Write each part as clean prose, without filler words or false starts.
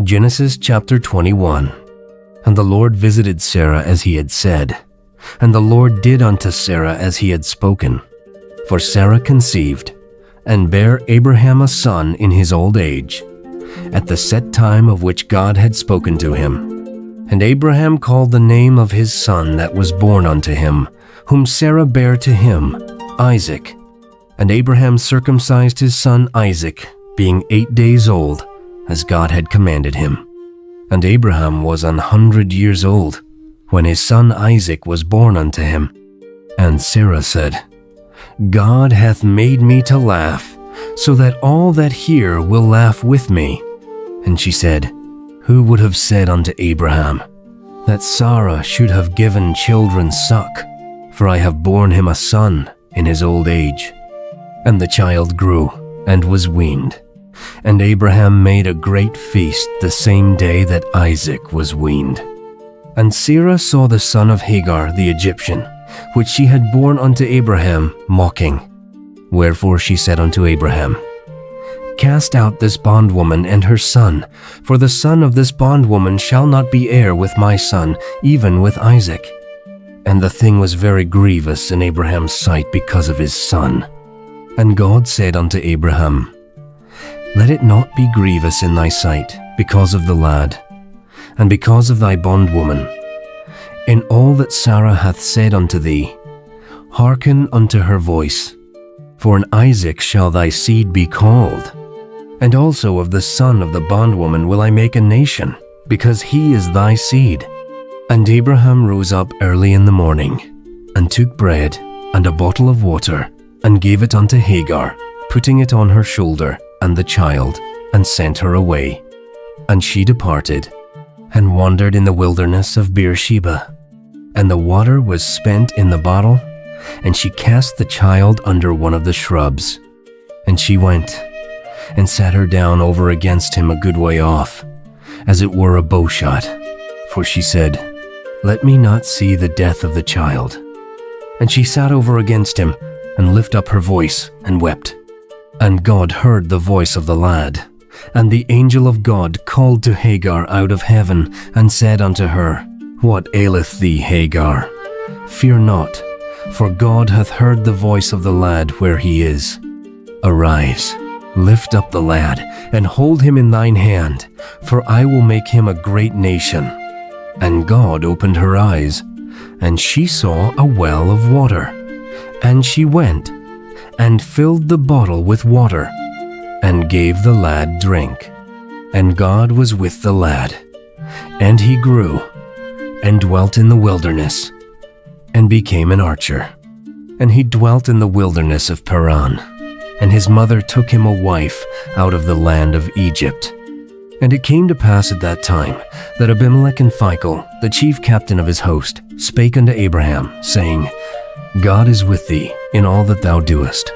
Genesis chapter 21. And the Lord visited Sarah as he had said, and the Lord did unto Sarah as he had spoken. For Sarah conceived, and bare Abraham a son in his old age, at the set time of which God had spoken to him. And Abraham called the name of his son that was born unto him, whom Sarah bare to him, Isaac. And Abraham circumcised his son Isaac, being 8 days old, as God had commanded him. And Abraham was 100 years old, when his son Isaac was born unto him. And Sarah said, God hath made me to laugh, so that all that hear will laugh with me. And she said, Who would have said unto Abraham, that Sarah should have given children suck? For I have borne him a son in his old age. And the child grew, and was weaned. And Abraham made a great feast the same day that Isaac was weaned. And Sarah saw the son of Hagar the Egyptian, which she had borne unto Abraham, mocking. Wherefore she said unto Abraham, Cast out this bondwoman and her son, for the son of this bondwoman shall not be heir with my son, even with Isaac. And the thing was very grievous in Abraham's sight because of his son. And God said unto Abraham, Let it not be grievous in thy sight because of the lad, and because of thy bondwoman. In all that Sarah hath said unto thee, hearken unto her voice. For in Isaac shall thy seed be called. And also of the son of the bondwoman will I make a nation, because he is thy seed. And Abraham rose up early in the morning, and took bread and a bottle of water, and gave it unto Hagar, putting it on her shoulder, and the child, and sent her away. And she departed, and wandered in the wilderness of Beersheba. And the water was spent in the bottle, and she cast the child under one of the shrubs. And she went, and sat her down over against him a good way off, as it were a bowshot. For she said, Let me not see the death of the child. And she sat over against him, and lift up her voice, and wept. And God heard the voice of the lad. And the angel of God called to Hagar out of heaven, and said unto her, What aileth thee, Hagar? Fear not, for God hath heard the voice of the lad where he is. Arise, lift up the lad, and hold him in thine hand, for I will make him a great nation. And God opened her eyes, and she saw a well of water. And she went, and filled the bottle with water, and gave the lad drink. And God was with the lad, and he grew, and dwelt in the wilderness, and became an archer. And he dwelt in the wilderness of Paran, and his mother took him a wife out of the land of Egypt. And it came to pass at that time that Abimelech and Phicol, the chief captain of his host, spake unto Abraham, saying, God is with thee in all that thou doest.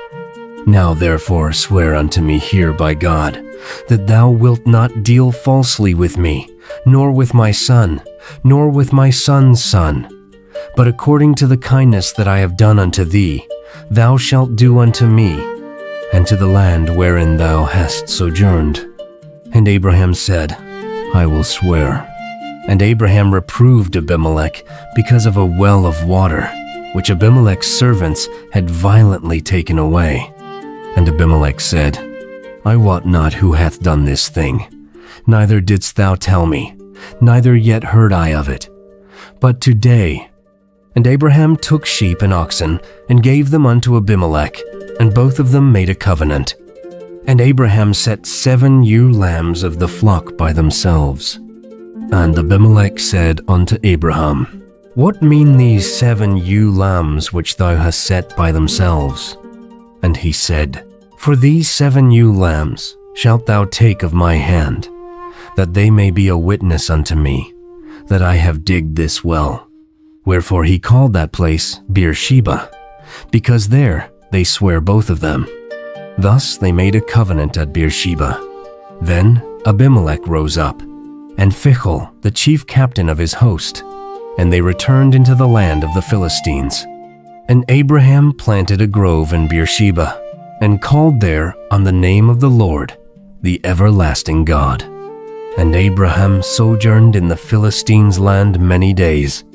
Now therefore swear unto me here by God, that thou wilt not deal falsely with me, nor with my son, nor with my son's son. But according to the kindness that I have done unto thee, thou shalt do unto me, and to the land wherein thou hast sojourned. And Abraham said, I will swear. And Abraham reproved Abimelech because of a well of water, which Abimelech's servants had violently taken away. And Abimelech said, I wot not who hath done this thing, neither didst thou tell me, neither yet heard I of it. But today. And Abraham took sheep and oxen, and gave them unto Abimelech, and both of them made a covenant. And Abraham set 7 ewe lambs of the flock by themselves. And Abimelech said unto Abraham, What mean these 7 ewe lambs which thou hast set by themselves? And he said, For these 7 ewe lambs shalt thou take of my hand, that they may be a witness unto me, that I have digged this well. Wherefore he called that place Beersheba, because there they swear both of them. Thus they made a covenant at Beersheba. Then Abimelech rose up, and Phicol, the chief captain of his host, and they returned into the land of the Philistines. And Abraham planted a grove in Beersheba, and called there on the name of the Lord, the everlasting God. And Abraham sojourned in the Philistines' land many days.